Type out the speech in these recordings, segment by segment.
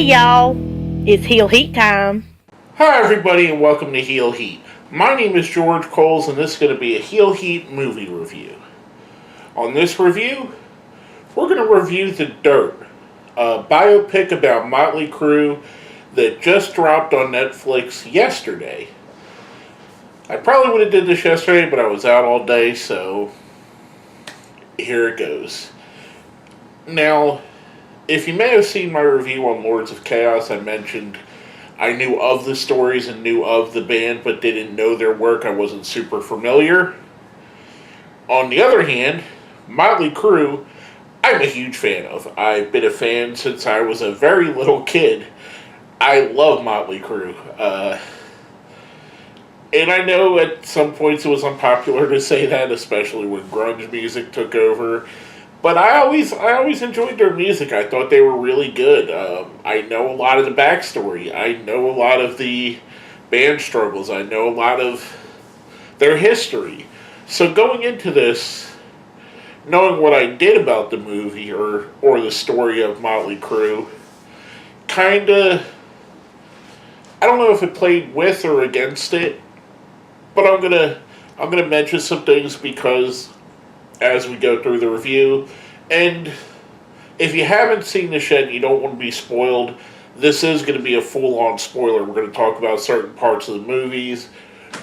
y'all, it's Heel Heat time. Hi, everybody, and welcome to Heel Heat. My name is George Coles, and this is going to be a Heel Heat movie review. On this review, we're going to review The Dirt, a biopic about Motley Crue that just dropped on Netflix yesterday. I probably would have did this yesterday, but I was out all day, so here it goes. Now, if you may have seen my review on Lords of Chaos, I mentioned I knew of the stories and knew of the band, but didn't know their work. I wasn't super familiar. On the other hand, Motley Crue, I'm a huge fan of. I've been a fan since I was a very little kid. I love Motley Crue. And I know at some points it was unpopular to say that, especially when grunge music took over. But I always enjoyed their music. I thought they were really good. I know a lot of the backstory. I know a lot of the band struggles. I know a lot of their history. So going into this, knowing what I did about the movie or the story of Motley Crue, kinda, I don't know if it played with or against it, but I'm gonna mention some things because as we go through the review. And if you haven't seen this yet and you don't want to be spoiled, this is going to be a full-on spoiler. We're going to talk about certain parts of the movies,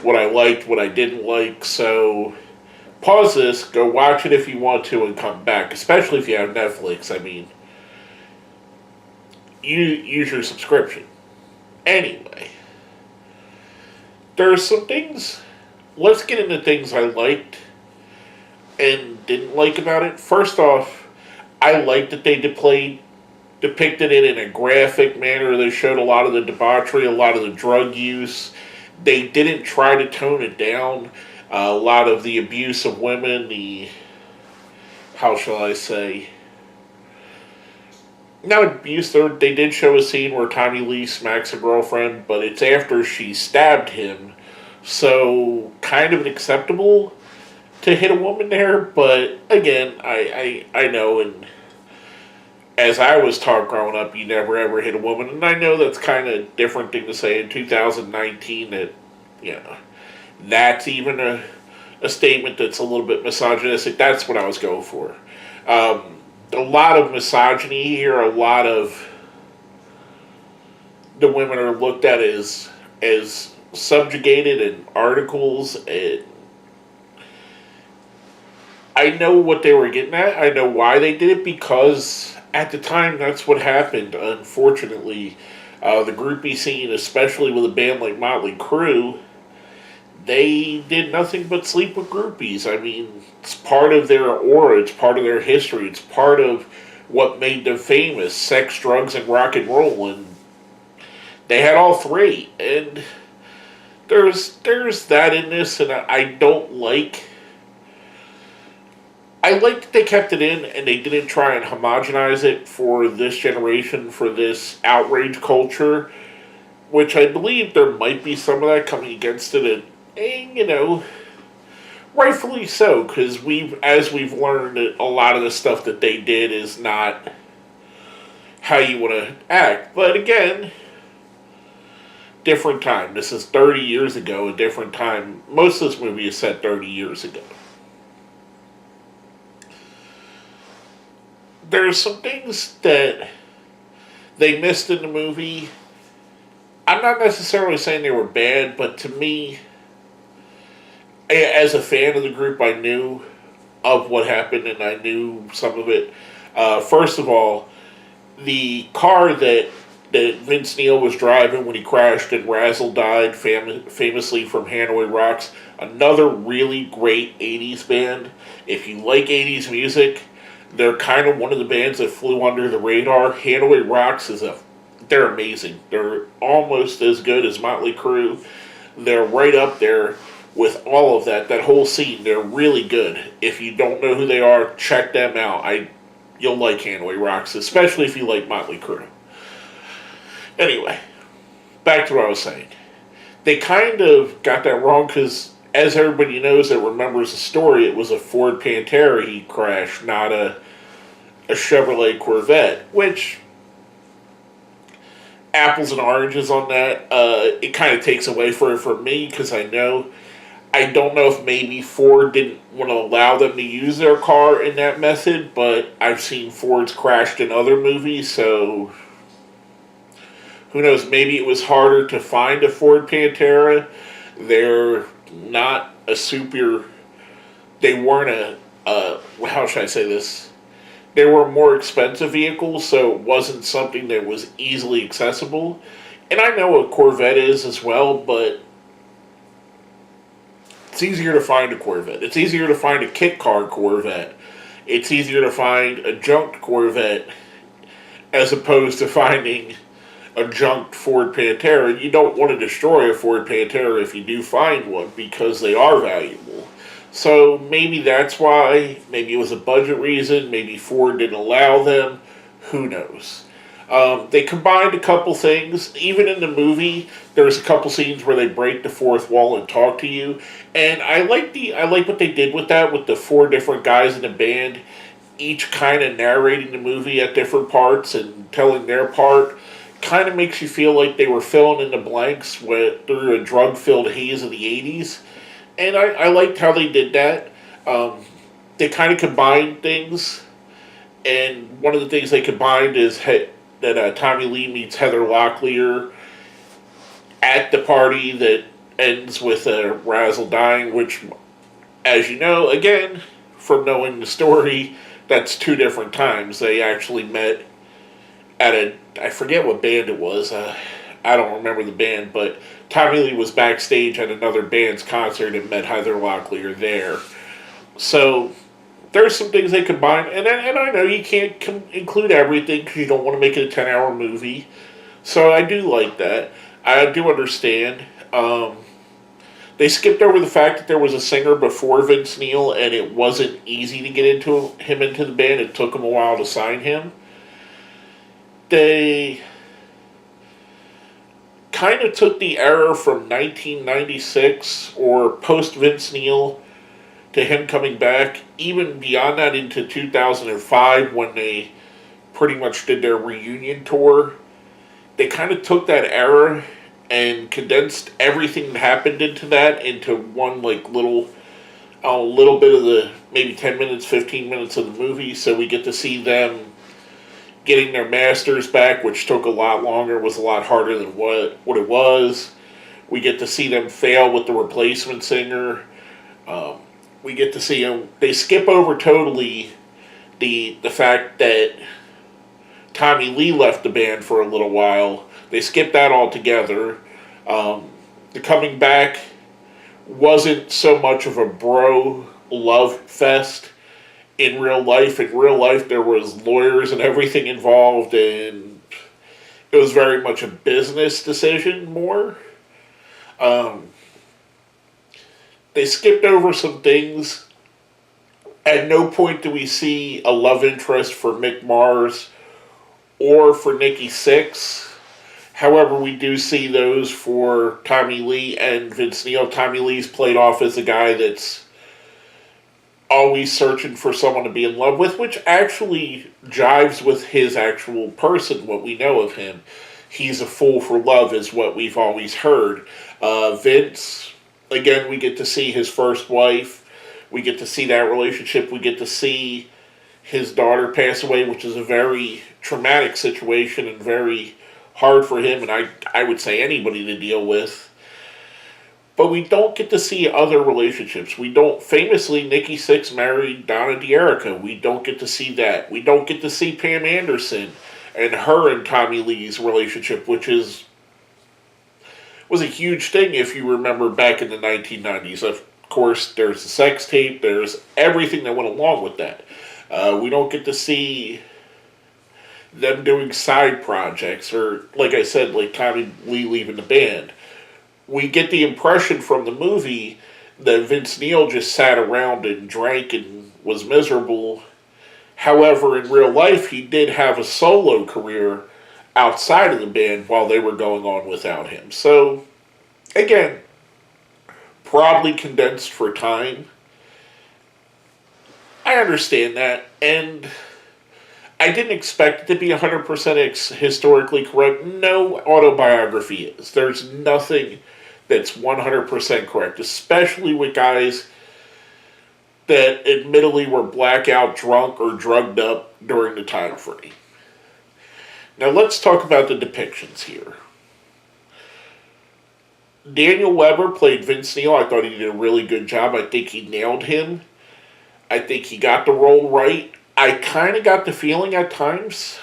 what I liked, what I didn't like. So pause this, go watch it if you want to, and come back, especially if you have Netflix. I mean, you use your subscription. Anyway, there are some things. Let's get into things I liked and didn't like about it. First off, I liked that they depicted it in a graphic manner. They showed a lot of the debauchery, a lot of the drug use. They didn't try to tone it down. A lot of the abuse of women, how shall I say, not abuse, they did show a scene where Tommy Lee smacks a girlfriend, but it's after she stabbed him. So, kind of acceptable to hit a woman there, but again, I know, and as I was taught growing up, you never ever hit a woman, and I know that's kind of a different thing to say in 2019, that, that's even a statement that's a little bit misogynistic. That's what I was going for. A lot of misogyny here, a lot of the women are looked at as subjugated in articles, and I know what they were getting at. I know why they did it, because at the time that's what happened. Unfortunately, the groupie scene, especially with a band like Motley Crue, they did nothing but sleep with groupies. I mean, it's part of their aura, it's part of their history, it's part of what made them famous: sex, drugs, and rock and roll. And they had all three. And there's that in this, and I don't like. I like that they kept it in and they didn't try and homogenize it for this generation, for this outrage culture, which I believe there might be some of that coming against it, and rightfully so, because as we've learned, a lot of the stuff that they did is not how you want to act. But again, different time. This is 30 years ago, a different time. Most of this movie is set 30 years ago. There's some things that they missed in the movie. I'm not necessarily saying they were bad, but to me, as a fan of the group, I knew of what happened and I knew some of it. First of all, the car that Vince Neil was driving when he crashed and Razzle died, famously from Hanoi Rocks, another really great 80s band. If you like 80s music, they're kind of one of the bands that flew under the radar. Hanoi Rocks they're amazing. They're almost as good as Motley Crue. They're right up there with all of that whole scene. They're really good. If you don't know who they are, check them out. You'll like Hanoi Rocks, especially if you like Motley Crue. Anyway, back to what I was saying. They kind of got that wrong because, as everybody knows that remembers the story, it was a Ford Pantera he crashed, not a Chevrolet Corvette, which apples and oranges on that. It kind of takes away from me because I don't know if maybe Ford didn't want to allow them to use their car in that method, but I've seen Fords crashed in other movies, so who knows? Maybe it was harder to find a Ford Pantera. They're not a super. They weren't how should I say this? They were more expensive vehicles, so it wasn't something that was easily accessible. And I know a Corvette is as well, but it's easier to find a Corvette. It's easier to find a kit car Corvette. It's easier to find a junked Corvette as opposed to finding a junked Ford Pantera. You don't want to destroy a Ford Pantera if you do find one because they are valuable. So maybe that's why. Maybe it was a budget reason. Maybe Ford didn't allow them. Who knows? They combined a couple things. Even in the movie, there's a couple scenes where they break the fourth wall and talk to you, and I like what they did with that with the four different guys in the band, each kind of narrating the movie at different parts and telling their part. Kind of makes you feel like they were filling in the blanks through a drug-filled haze of the '80s, and I liked how they did that. They kind of combined things, and one of the things they combined is that Tommy Lee meets Heather Locklear at the party that ends with Razzle dying, which, as you know, again, from knowing the story, that's two different times. They actually met at I forget what band it was. I don't remember the band, but Tommy Lee was backstage at another band's concert and met Heather Locklear there. So there's some things they combine, and I know you can't include everything because you don't want to make it a 10-hour movie. So I do like that. I do understand. They skipped over the fact that there was a singer before Vince Neil, and it wasn't easy to get him into the band. It took them a while to sign him. They kind of took the era from 1996 or post Vince Neil to him coming back, even beyond that into 2005 when they pretty much did their reunion tour. They kind of took that era and condensed everything that happened into that into one like little bit of the maybe 10 minutes, 15 minutes of the movie, so we get to see them getting their masters back, which took a lot longer, was a lot harder than what it was. We get to see them fail with the replacement singer. We get to see them. They skip over totally the fact that Tommy Lee left the band for a little while. They skip that altogether. The coming back wasn't so much of a bro love fest in real life. In real life, there was lawyers and everything involved, and it was very much a business decision more. They skipped over some things. At no point do we see a love interest for Mick Mars or for Nikki Sixx. However, we do see those for Tommy Lee and Vince Neil. Tommy Lee's played off as a guy that's always searching for someone to be in love with, which actually jives with his actual person, what we know of him. He's a fool for love is what we've always heard. Vince, again, we get to see his first wife. We get to see that relationship. We get to see his daughter pass away, which is a very traumatic situation and very hard for him, and I would say anybody to deal with. But we don't get to see other relationships. We don't, famously, Nikki Sixx married Donna D'Erica. We don't get to see that. We don't get to see Pam Anderson and her and Tommy Lee's relationship, which was a huge thing if you remember back in the 1990s. Of course, there's the sex tape, there's everything that went along with that. We don't get to see them doing side projects, or, like I said, like Tommy Lee leaving the band. We get the impression from the movie that Vince Neil just sat around and drank and was miserable. However, in real life, he did have a solo career outside of the band while they were going on without him. So, again, probably condensed for time. I understand that, and I didn't expect it to be 100% historically correct. No autobiography is. There's nothing that's 100% correct, especially with guys that admittedly were blackout drunk or drugged up during the time frame. Now let's talk about the depictions here. Daniel Weber played Vince Neil. I thought he did a really good job. I think he nailed him. I think he got the role right. I kind of got the feeling at times.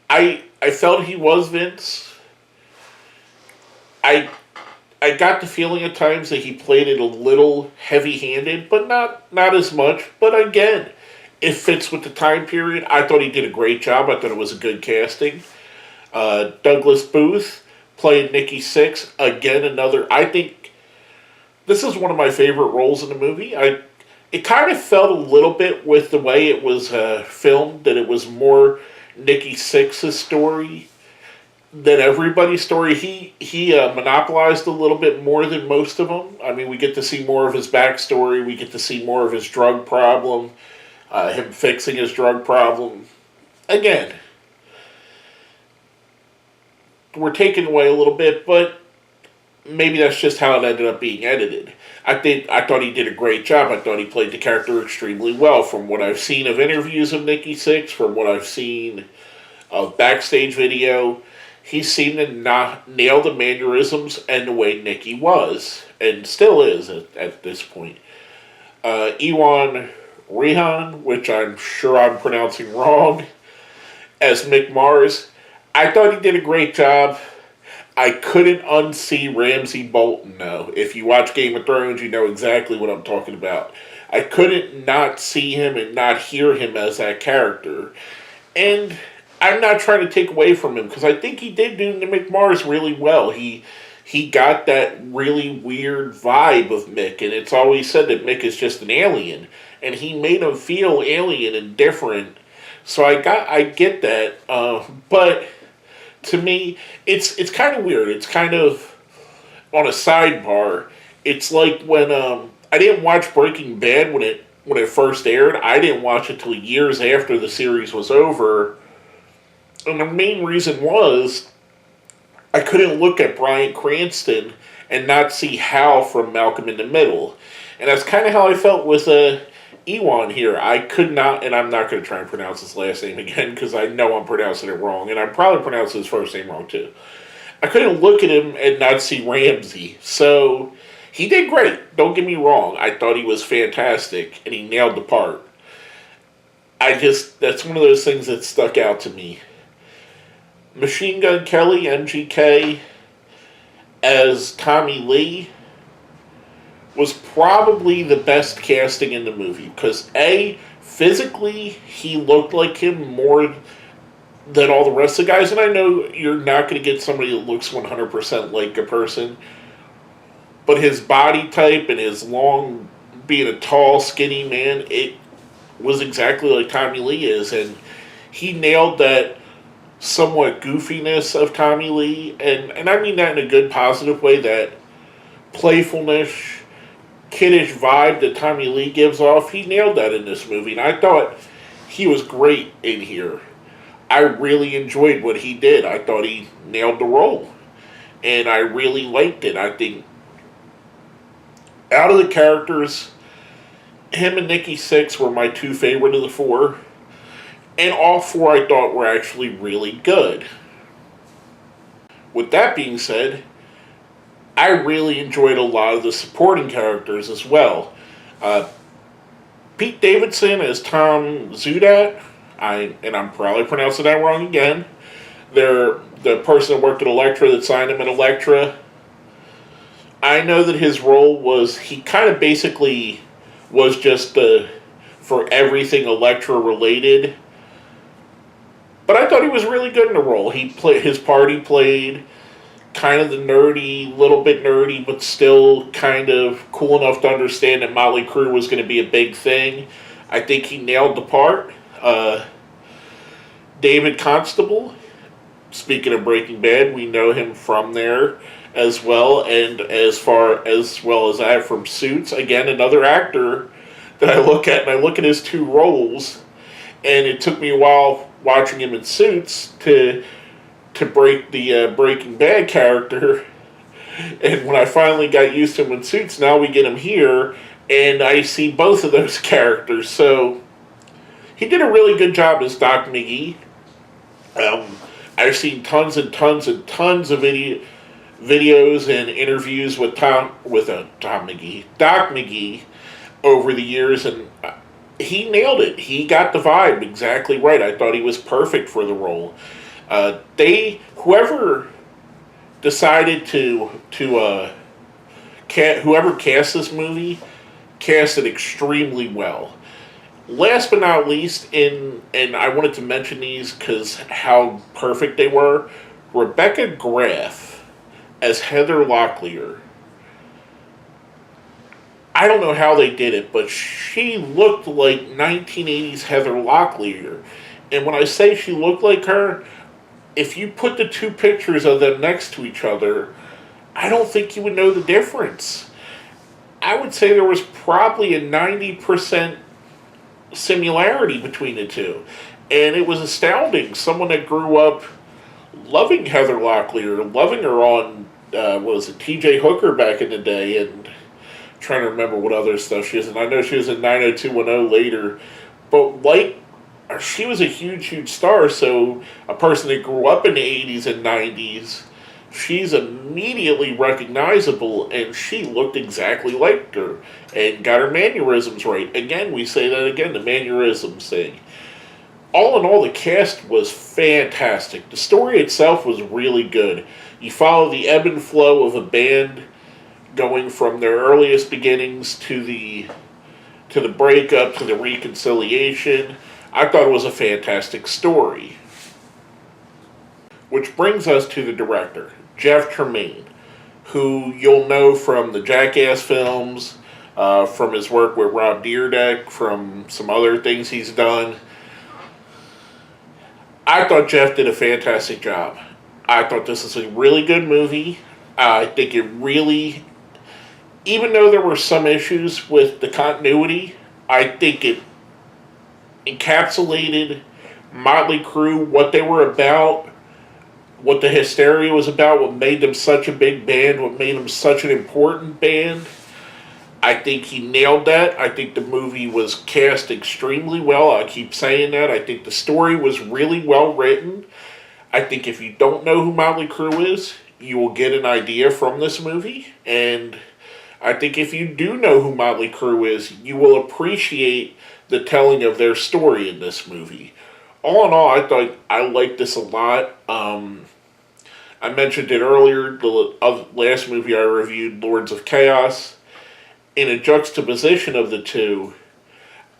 I felt he was Vince. I got the feeling at times that he played it a little heavy-handed, but not as much. But again, it fits with the time period. I thought he did a great job. I thought it was a good casting. Douglas Booth played Nikki Sixx. Again, another. I think this is one of my favorite roles in the movie. It kind of felt a little bit with the way it was filmed that it was more Nikki Sixx's story than everybody's story. He monopolized a little bit more than most of them. I mean, we get to see more of his backstory. We get to see more of his drug problem, him fixing his drug problem. Again, we're taken away a little bit, but maybe that's just how it ended up being edited. I thought he did a great job. I thought he played the character extremely well. From what I've seen of interviews of Nikki Sixx, from what I've seen of backstage video, he seemed to not nail the mannerisms and the way Nikki was, and still is at this point. Iwan Rehan, which I'm sure I'm pronouncing wrong, as Mick Mars. I thought he did a great job. I couldn't unsee Ramsay Bolton, though. If you watch Game of Thrones, you know exactly what I'm talking about. I couldn't not see him and not hear him as that character. And I'm not trying to take away from him, because I think he did do Mick Mars really well. He got that really weird vibe of Mick, and it's always said that Mick is just an alien. And he made him feel alien and different. So I get that. But to me, it's kind of weird. It's kind of on a sidebar. It's like when I didn't watch Breaking Bad when it first aired. I didn't watch it till years after the series was over, and the main reason was I couldn't look at Bryan Cranston and not see Hal from Malcolm in the Middle, and that's kind of how I felt with Iwan here. I could not, and I'm not going to try and pronounce his last name again because I know I'm pronouncing it wrong, and I'm probably pronouncing his first name wrong too. I couldn't look at him and not see Ramsay. So he did great. Don't get me wrong. I thought he was fantastic, and he nailed the part. That's one of those things that stuck out to me. Machine Gun Kelly, MGK, as Tommy Lee was probably the best casting in the movie, because physically he looked like him more than all the rest of the guys, and I know you're not going to get somebody that looks 100% like a person, but his body type and his being a tall, skinny man, it was exactly like Tommy Lee is, and he nailed that somewhat goofiness of Tommy Lee, and I mean that in a good, positive way, that playfulness, kiddish vibe that Tommy Lee gives off. He nailed that in this movie, and I thought he was great in here. I really enjoyed what he did. I thought he nailed the role, and I really liked it. I think out of the characters, him and Nikki Sixx were my two favorite of the four, and all four I thought were actually really good. With that being said, I really enjoyed a lot of the supporting characters as well. Pete Davidson as Tom Zudat, and I'm probably pronouncing that wrong again. The person that worked at Elektra that signed him at Elektra. I know that his role was, he kind of basically was just for everything Elektra related. But I thought he was really good in the role. His party played kind of the nerdy, little bit nerdy, but still kind of cool enough to understand that Motley Crue was going to be a big thing. I think he nailed the part. David Constable, speaking of Breaking Bad, we know him from there as well, and as well as that from Suits. Again, another actor that I look at, and I look at his two roles, and it took me a while watching him in Suits to break the Breaking Bad character. And when I finally got used to him in Suits, now we get him here, and I see both of those characters. So he did a really good job as Doc McGee. I've seen tons and tons and tons of videos and interviews with Doc McGee, over the years, and he nailed it. He got the vibe exactly right. I thought he was perfect for the role. Whoever decided whoever cast this movie cast it extremely well. Last but not least, and I wanted to mention these because how perfect they were, Rebecca Graff as Heather Locklear. I don't know how they did it, but she looked like 1980s Heather Locklear. And when I say she looked like her, if you put the two pictures of them next to each other, I don't think you would know the difference. I would say there was probably a 90% similarity between the two. And it was astounding. Someone that grew up loving Heather Locklear, loving her on, TJ Hooker back in the day, and trying to remember what other stuff she is. And I know she was in 90210 later. But she was a huge, huge star, so a person that grew up in the 80s and 90s, she's immediately recognizable, and she looked exactly like her, and got her mannerisms right. Again, we say that again, the mannerisms thing. All in all, the cast was fantastic. The story itself was really good. You follow the ebb and flow of a band going from their earliest beginnings to the breakup, to the reconciliation. I thought it was a fantastic story. Which brings us to the director, Jeff Tremaine, who you'll know from the Jackass films, from his work with Rob Dyrdek, from some other things he's done. I thought Jeff did a fantastic job. I thought this is a really good movie. I think it really, even though there were some issues with the continuity, I think it encapsulated Motley Crue, what they were about, what the hysteria was about, what made them such a big band, what made them such an important band. I think he nailed that. I think the movie was cast extremely well. I keep saying that. I think the story was really well written. I think if you don't know who Motley Crue is, you will get an idea from this movie. And I think if you do know who Motley Crue is, you will appreciate the telling of their story in this movie. All in all, I thought I liked this a lot. I mentioned it earlier, the last movie I reviewed, Lords of Chaos. In a juxtaposition of the two,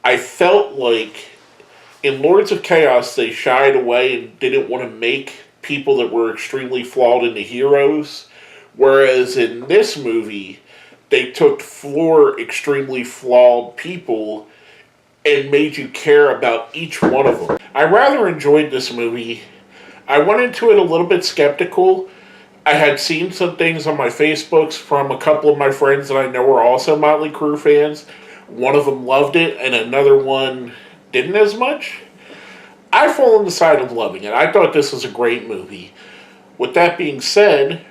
I felt like in Lords of Chaos they shied away and didn't want to make people that were extremely flawed into heroes, whereas in this movie they took four extremely flawed people and made you care about each one of them. I rather enjoyed this movie. I went into it a little bit skeptical. I had seen some things on my Facebooks from a couple of my friends that I know are also Motley Crue fans. One of them loved it, and another one didn't as much. I fall on the side of loving it. I thought this was a great movie. With that being said,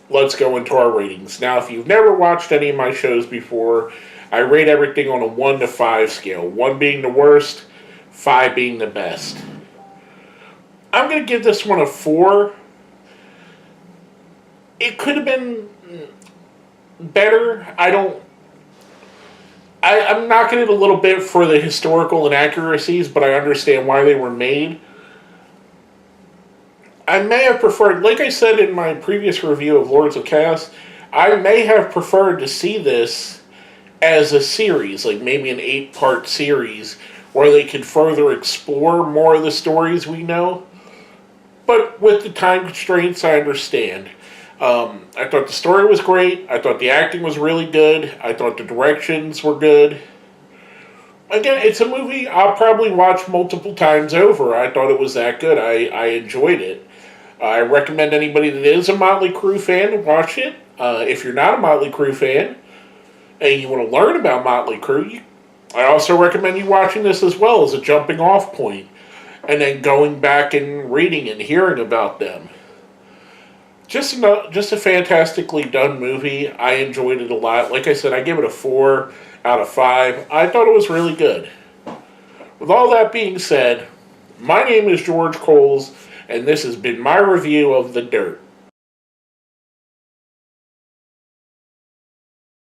let's go into our ratings. Now, if you've never watched any of my shows before, I rate everything on a 1 to 5 scale. 1 being the worst, 5 being the best. I'm going to give this one a 4. It could have been better. I'm knocking it a little bit for the historical inaccuracies, but I understand why they were made. I may have preferred, like I said in my previous review of Lords of Chaos, I may have preferred to see this as a series, like maybe an 8-part series, where they could further explore more of the stories we know. But with the time constraints, I understand. I thought the story was great. I thought the acting was really good. I thought the directions were good. Again, it's a movie I'll probably watch multiple times over. I thought it was that good. I enjoyed it. I recommend anybody that is a Motley Crue fan to watch it. If you're not a Motley Crue fan and you want to learn about Motley Crue, I also recommend you watching this as well as a jumping off point, and then going back and reading and hearing about them. Just a fantastically done movie. I enjoyed it a lot. Like I said, I give it a 4 out of 5. I thought it was really good. With all that being said, my name is George Coles, and this has been my review of The Dirt.